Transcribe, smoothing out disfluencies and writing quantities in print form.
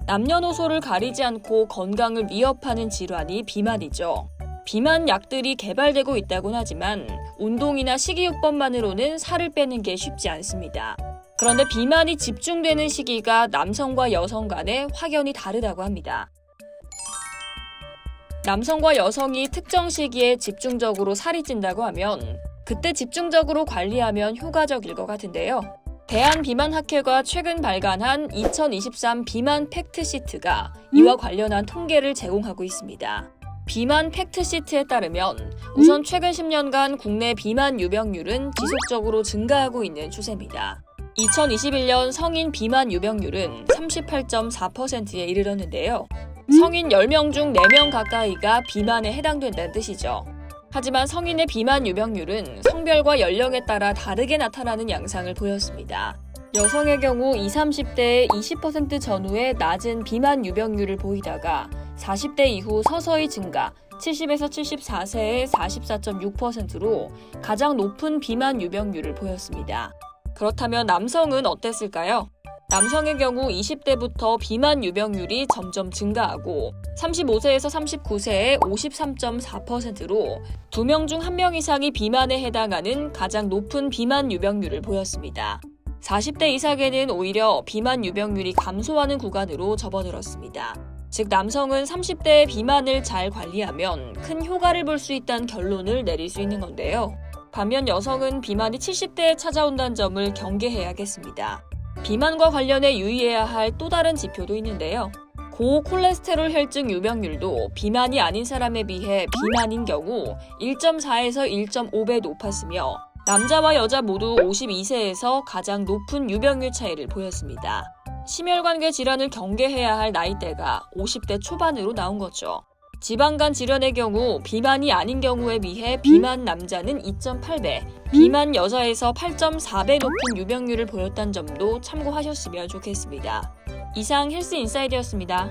남녀노소를 가리지 않고 건강을 위협하는 질환이 비만이죠. 비만 약들이 개발되고 있다곤 하지만 운동이나 식이요법만으로는 살을 빼는 게 쉽지 않습니다. 그런데 비만이 집중되는 시기가 남성과 여성 간에 확연히 다르다고 합니다. 남성과 여성이 특정 시기에 집중적으로 살이 찐다고 하면 그때 집중적으로 관리하면 효과적일 것 같은데요. 대한비만학회가 최근 발간한 2023 비만 팩트시트가 이와 관련한 통계를 제공하고 있습니다. 비만 팩트시트에 따르면 우선 최근 10년간 국내 비만 유병률은 지속적으로 증가하고 있는 추세입니다. 2021년 성인 비만 유병률은 38.4%에 이르렀는데요. 성인 10명 중 4명 가까이가 비만에 해당된다는 뜻이죠. 하지만 성인의 비만 유병률은 성별과 연령에 따라 다르게 나타나는 양상을 보였습니다. 여성의 경우 20, 30대의 20% 전후의 낮은 비만 유병률을 보이다가 40대 이후 서서히 증가, 70에서 74세의 44.6%로 가장 높은 비만 유병률을 보였습니다. 그렇다면 남성은 어땠을까요? 남성의 경우 20대부터 비만 유병률이 점점 증가하고 35세에서 39세의 53.4%로 2명 중 1명 이상이 비만에 해당하는 가장 높은 비만 유병률을 보였습니다. 40대 이상에는 오히려 비만 유병률이 감소하는 구간으로 접어들었습니다. 즉 남성은 30대의 비만을 잘 관리하면 큰 효과를 볼 수 있다는 결론을 내릴 수 있는 건데요. 반면 여성은 비만이 70대에 찾아온다는 점을 경계해야겠습니다. 비만과 관련해 유의해야 할 또 다른 지표도 있는데요. 고콜레스테롤 혈증 유병률도 비만이 아닌 사람에 비해 비만인 경우 1.4에서 1.5배 높았으며 남자와 여자 모두 52세에서 가장 높은 유병률 차이를 보였습니다. 심혈관계 질환을 경계해야 할 나이대가 50대 초반으로 나온 거죠. 지방간 질환의 경우 비만이 아닌 경우에 비해 비만 남자는 2.8배, 비만 여자에서 8.4배 높은 유병률을 보였다는 점도 참고하셨으면 좋겠습니다. 이상 헬스인사이드였습니다.